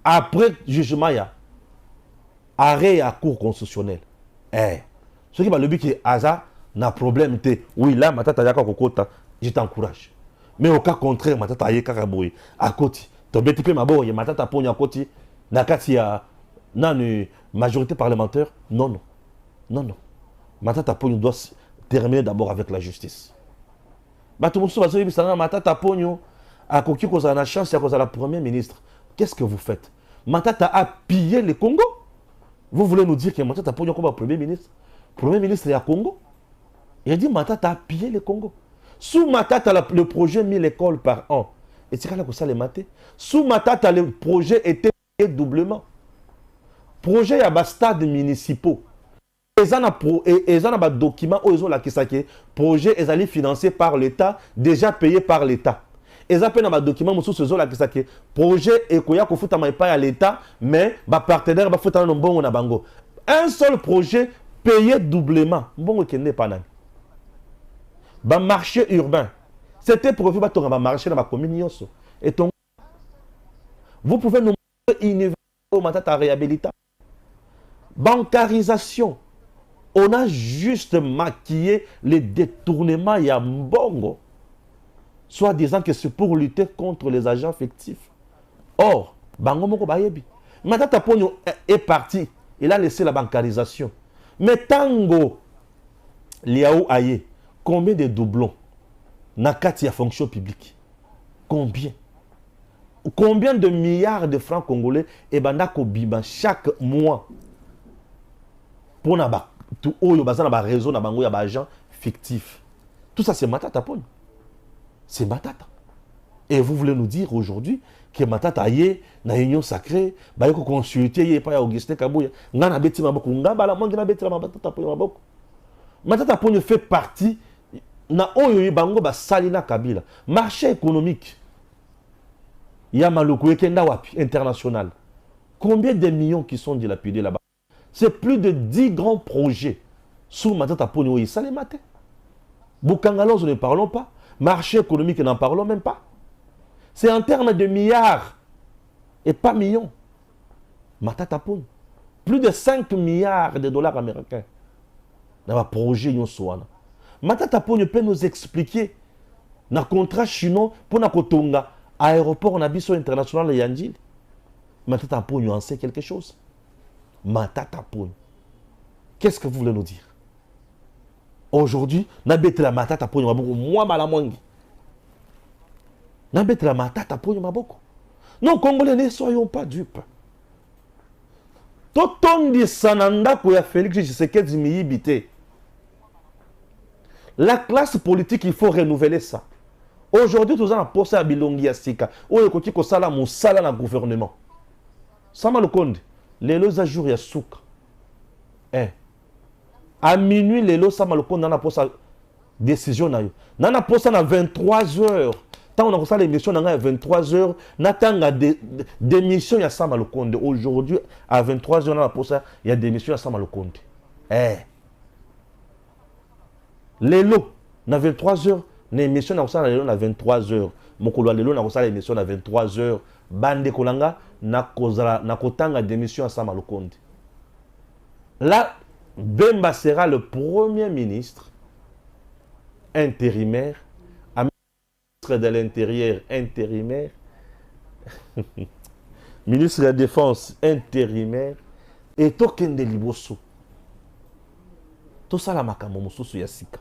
Après jugement, il y a arrêt à cour constitutionnelle. Ce qui va le but que Aza n'a problème. Oui, là, Matata aille à Kokota, je t'encourage. Mais au cas contraire, Matata aille à côté. Tobeti pe maboye, Matata Pogno à côté. Nakati ya une majorité parlementaire. Non, non. Non, non. Matata Pogno doit terminer d'abord avec la justice. Matata Pogno a coquille cause la chance à cause de la première ministre. Qu'est-ce que vous faites? Matata a pillé le Congo. Vous voulez nous dire que Matata Pogno comme premier ministre? Premier ministre est à Congo. Il a dit Matata a pillé le Congo. Sous Matata, le projet 1000 écoles par an. Et c'est là que ça les maté. Sous Matata, le projet était payé doublement. Projet à stades municipaux. Ils ont des documents où ils ont la projet est allé financé par l'État, déjà payé par l'État. Ils ont des documents sous ce là qui projet et koya ko futa pas à l'État, mais ba partenaire ba futa no bongo na bango. Un seul projet payé doublement. Bongo kende pas nan. Ba marché urbain. C'était profit ba tonga ba marché dans ma commune yoso. Et ton vous pouvez nous innover au Matata réhabilitation. Bancarisation. On a juste maquillé les détournements et à Mbongo. Soit disant que c'est pour lutter contre les agents fictifs. Or, Bango Moko Bayebi. Matata Pogno est parti. Il a laissé la bancarisation. Mais Tango, Liao Aye, combien de doublons Nakati à fonction publique? Combien? Combien de milliards de francs congolais et Bandako Biba chaque mois pour Naba? Tout haut, il y a réseau, il y a des agents fictifs. Tout ça, c'est Matata Pogno. C'est Matata. Et vous voulez nous dire aujourd'hui que Matata aye na union sacrée, ba yoko consulter yé pa Augustin Kaboui, ngana beti maboko, ngaba la mongi na beti la Matata Pogno maboko. Matata Pogno fait partie na oyo bango ba salina Kabila. Marché économique. Il y a Maloko Ekenda wapi international. Combien de millions qui sont dilapidés là-bas? C'est plus de 10 grands projets sous Matata Pogno. Ça les maté. Boukangalos, nous ne parlons pas. Marché économique, nous n'en parlons même pas. C'est en termes de milliards et pas millions. Matata Pogno. Plus de 5 milliards de dollars américains dans un projet. Matata Pogno peut nous expliquer dans le contrat chinois pour nous kotonga aéroport na biso international de Yandjil. Matata Pogno en sait quelque chose. Matata Pogno. Qu'est-ce que vous voulez nous dire? Aujourd'hui, n'abête la Matata Pogno maboko, moi malamongi. N'abête la Matata Pogno maboko. Non, Congolais, ne soyons pas dupes. Totondi sananda ko ya Félix Tshisekedi miyibite. La classe politique, il faut renouveler ça. Aujourd'hui, nous avons posé à Bilongi Asika. Où est-ce que vous avez un salaire dans le gouvernement? Sama le Konde. Les lois à jour, il y a souk. À minuit, les lois, Sama le Konde, on a posé décision. On a posé à 23 heures. Tant on a posé l'émission à 23 heures, on a des missions, il y a Sama le Konde. Aujourd'hui, à 23 heures, on a posé, il y a des missions à Sama le Konde. Eh. Lelo, na 23 heures, na émission na kosala lelo na 23 heures. Mokolo lelo na kosala émission na 23 heures. Bande kolanga na kozala na kotanga démission à Sama Lukonde. Là, Bemba sera le premier ministre intérimaire, ministre de l'Intérieur intérimaire, ministre de la Défense intérimaire, et Tokende Liboso. Tout ça, la makambo mosusu ya sika.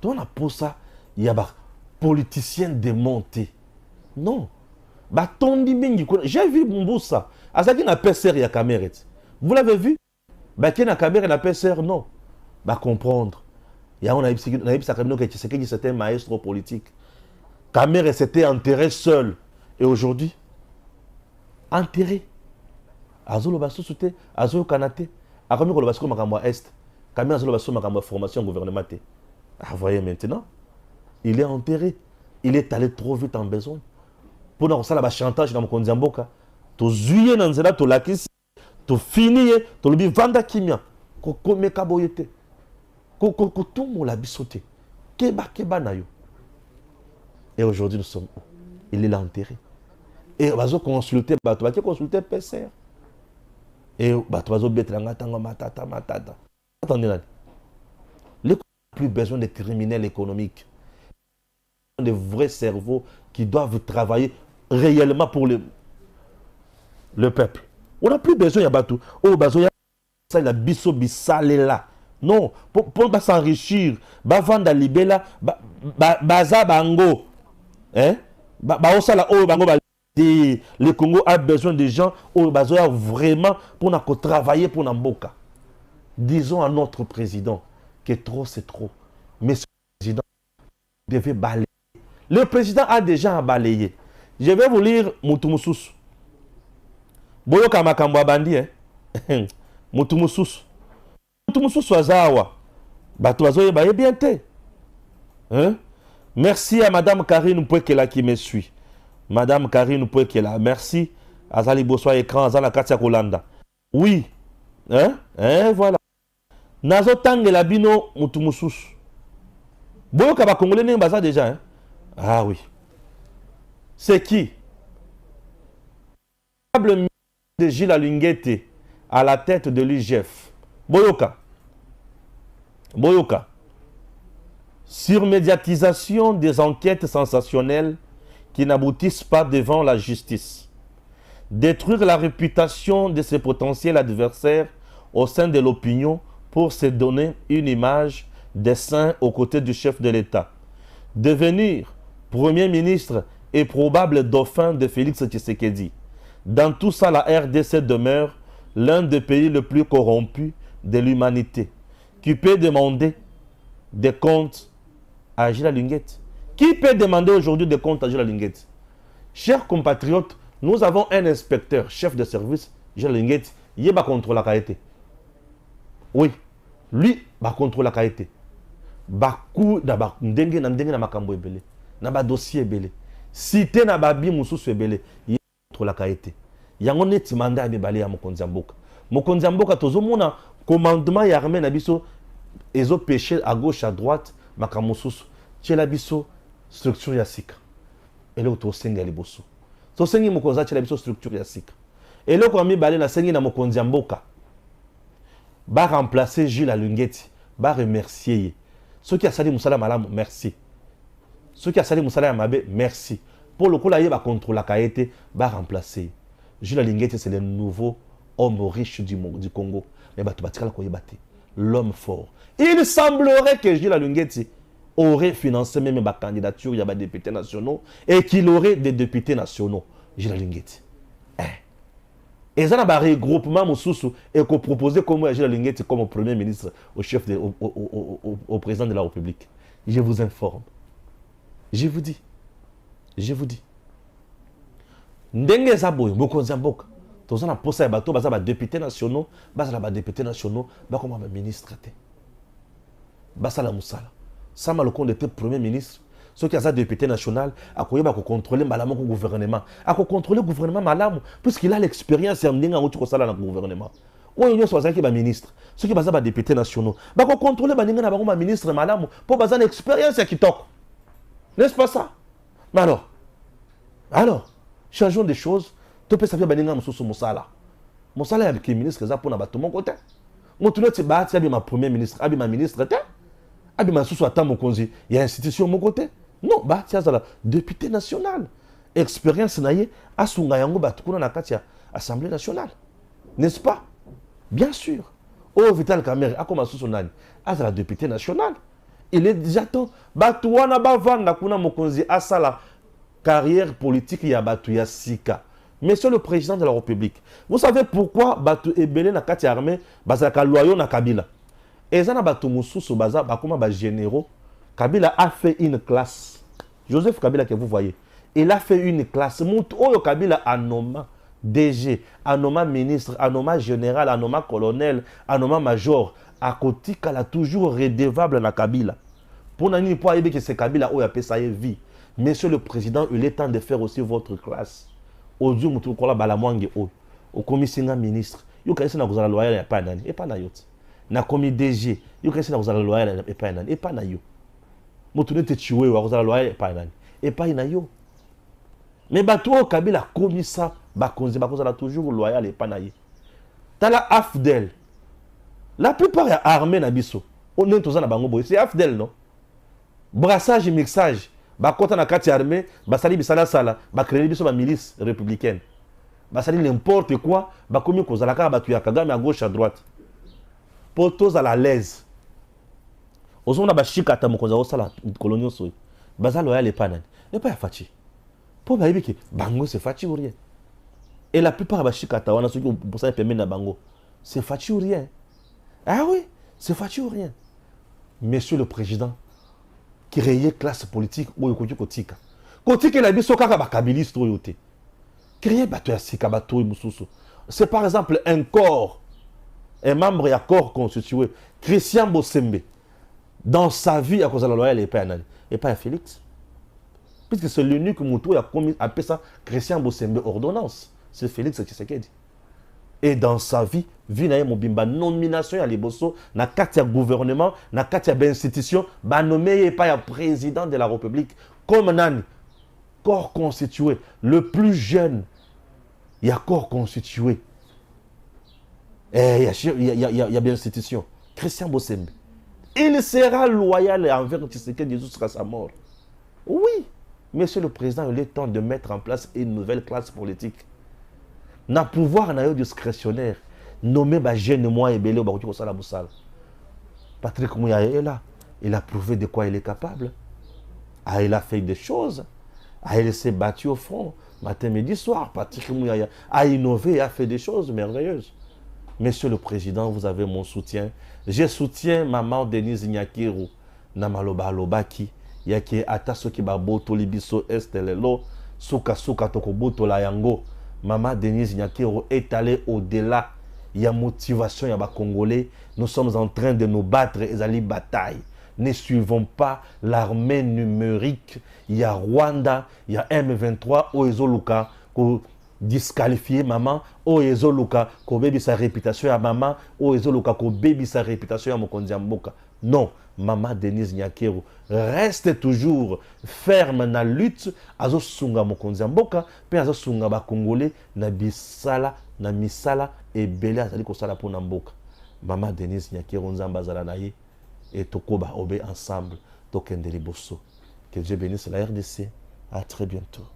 Tout na pour ça, il y a des politiciens démontés. Non. J'ai vu Mboussa. Azaki na PCR ya caméra. Vous l'avez vu? Qui na caméra na PCR non. Comprendre. Il y a c'était un maestro politique. Caméra s'était enterré seul. Et aujourd'hui, enterré. Azolo Basousute, Azolo Kanate, Akomi Kolobasko Makamwa Est, Caméra Azolo Basso Makamwa Formation gouvernementale. Ah, voyez maintenant, il est enterré. Il est allé trop vite en besoin. Pour nous faire le chantage dans mon kondiamboka, tu zuye dans zela, tu lakisi, tu finis, tu lubi vanda kimia, ko meka boyete, ko tout mon la bisoté, keba na yo. Et aujourd'hui nous sommes où? Il est là enterré. Et on va consulter, on va consulter PCR. Et on va matata. Attendez là. Les plus besoin de criminels économiques, de vrais cerveaux qui doivent travailler réellement pour le peuple. On n'a plus besoin de Batou. Oh, bazo ça il a biso bisale là. Non, pour pas s'enrichir, ba vendre libela, baza bango. Hein? Osala oh bango ba le Congo a besoin de gens oh bazo vraiment pour travailler pour Namboka. Disons à notre président que trop c'est trop. Mais ce président devait balayer. Le président a déjà balayé. Je vais vous lire Moutoumousous. Boyoka Makambo Bandi, hein? Moutoumousous. Moutoumousous Wazawa. Batoazo Yebaye bien te. Hein? Merci à Madame Karine Pouekela qui me suit. Madame Karine Pouekela, merci. Azali Boswa écran, Azala Katia Kolanda. Oui. Hein? Voilà. Nazo Tangela Bino Moutoumousous. Boyoka Bakongolais n'est pas déjà, hein? Ah oui. C'est qui? Le ministre de Gilles Alungete à la tête de l'IGF. Boyoka. Surmédiatisation des enquêtes sensationnelles qui n'aboutissent pas devant la justice. Détruire la réputation de ses potentiels adversaires au sein de l'opinion pour se donner une image des saints aux côtés du chef de l'État. Devenir Premier ministre et probable dauphin de Félix Tshisekedi. Dans tout ça, la RDC demeure l'un des pays les plus corrompus de l'humanité, qui peut demander des comptes à Gilles Alungete. Qui peut demander aujourd'hui des comptes à Gilles Alungete? Chers compatriotes, nous avons un inspecteur, chef de service, Gilles Alungete, il va contrôler la qualité. Oui, lui, va contrôler la qualité. Bakou, ndenge na makambo ebele. Na ba dossier ebele. Cité na babi mususu ebele. Il contrôle la qualité. Yango neti mandat ebale ya mokonzi mboka. Mokonzi mboka tozomona commandement ya armée na biso ezo pêcher à gauche à droite makamususu. Tchela biso structure ya sika. Et là to senga liboso. To sengi mokonza tchela biso structure ya sika. Et là ko mi balé na sengi na mokonzi mboka. Ba remplacer Gilles Alungete, ba remercier. Ceux qui a sali musala malamu, merci. Ceux qui a sali musala mabe, merci. Pour le coup là, il va contrôler la qualité, va remplacer. Gilles Alungete, c'est le nouveau homme riche du Congo. L'homme fort. Il semblerait que Gilles Alungete aurait financé même ma candidature, il y a des députés nationaux, et qu'il aurait des députés nationaux. Gilles Alungete. Et ça a un regroupement et qu'on proposait comme Gilles Alungete comme premier ministre au chef au président de la République. Je vous informe. Je vous dis. Ndenge zaboy mokonzi mboka. Toza na posa ya bato baza ba députés nationaux, baza ba députés nationaux, ba comme ba ministre té. Basa la musala. Sama Lukonde était premier ministre. Ceux qui ont député national, à quoi il va contrôler malamu le gouvernement. À quoi contrôler le gouvernement malamu, puisqu'il a l'expérience et il a le gouvernement. oyo nyonso bazalaki baministre soki baza badepute nationaux bakocontrôle baninga na bango baministre malamu mpo baza na expérience ya kitoko, n'est-ce pas ça? Mais alors changeons des choses, topesa mpe baninga mosusu mosala ya ministre eza mpona bato moko te. motu neti baati abima premier ministre abima ministre te, abima susu ata mokonzi ya institution moko te. Non, baati azala député national, expérience na ye asunga yango bato kuna na kati ya assemblée nationale, n'est-ce pas? Bien sûr. Oh, Vital Kamerhe akoma susu nani azala député national, il est déjà temps bato wana bavanda kuna mokonzi asala carrière politique ya bato ya sika. Monsieur le président de la République, vous savez pourquoi bato ebele na kati armée bazalaka loyaux na Kabila? Ezana bato mususu baza bakoma ba généraux. Kabila a fait une classe. Joseph Kabila que vous voyez, il a fait une classe. Mutu oyo Kabila anoma DG, anoma ministre, anoma général, anoma colonel, anoma major. À côté qu'elle a toujours redevable na Kabila. Pour nani po ayebe que c'est Kabila oyo apesa ye vie. Monsieur le président, il est temps de faire aussi votre classe. Ozu mutu kola bala mwange oyo. Okomisinga ministre. Yo kaisi na kuzala loyal ya pa nani? E pa na yote. Na komi DG, yo kaisi na kuzala loyal ya pa nani? E pa na yo. Mutu nete chiwe wa kuzala loyal ya pa nani? E pa na yo. Mais bato Kabila komisa bakonzi bakozala toujours loyal et pa na ye. Tala Afdel. La plupart ya armée na biso. On est tous na bango boy. C'est Afdel non? Brassage et mixage. Bakota na kati armée, basali bisala sala, ba créer biso ba milice républicaine. Basali n'importe quoi, ba komi kozala ka batu ya Kagame à gauche à droite. Potos à la l'aise. Ozona ba shikata mokonza osala colonio so. Bazalo loyal et pa nani. Et pas ya fachi. Po ba yebiki bango c'est fachi ou rien. Et la plupart ba shikata wana soki pour ça permet na bango. C'est fachi ou rien. Ah oui, c'est fachi ou rien. Monsieur le président, créer classe politique ou kotika. Kotika la biso kaka ba kabiliste oyo te. Créer bato ya sika bato mususu. C'est par exemple un corps, un membre ya corps constitué, Christian Bosembe. Dans sa vie à cause de la loyale et pas Félix. Puisque c'est l'unique mouton a commis appelé ça Christian Bosembe ordonnance. C'est Félix Tshisekedi. Et dans sa vie, vina mobimba nomination à liboso na katia gouvernement, na katia institution, ba nommé pas ya président de la République comme nani corps constitué, le plus jeune, il y a corps constitué. Et il y a bien institution. Christian Bosembe. Il sera loyal envers Tshisekedi jusqu'à sa mort. Oui, monsieur le président, il est temps de mettre en place une nouvelle classe politique. Na pouvoir na yo discrétionnaire, nommé ba jeune moi et belé au bakoti ko sala busala. Patrick Mouya est là, il a prouvé de quoi il est capable. Ah, il a fait des choses. Ah, il s'est battu au front, matin, midi, soir. Patrick Mouya a innové et a fait des choses merveilleuses. Monsieur le Président, vous avez mon soutien. Je soutiens maman Denise Nyakiru, Namaloba Lobaki, Yaki Atasoki Baboto Libiso Estelelo, Suka Suka Tokoboto La Yango. Maman Denise Nyakiru est allée au-delà. Il y a motivation, il y a Congolais. Nous sommes en train de nous battre et d'aller bataille. Ne suivons pas l'armée numérique. Il y a Rwanda, il y a M23, Oezoluka, pour disqualifier maman, Oezoluka, pour baby sa réputation à maman, Oezoluka, pour baby sa réputation à Mokonzi Mboka. Non, maman Denise Nyakeru reste toujours ferme dans la lutte. Azo sunga Mokonzi Mboka, puis azo sunga ba Congolais, na bisala, na misala, et belé azali kosala pour Mboka. Maman Denise Nyakeru nzamba zala na ye. Et Tokoba obé ensemble, Tokendeli Bosso. Que Dieu bénisse la RDC. À très bientôt.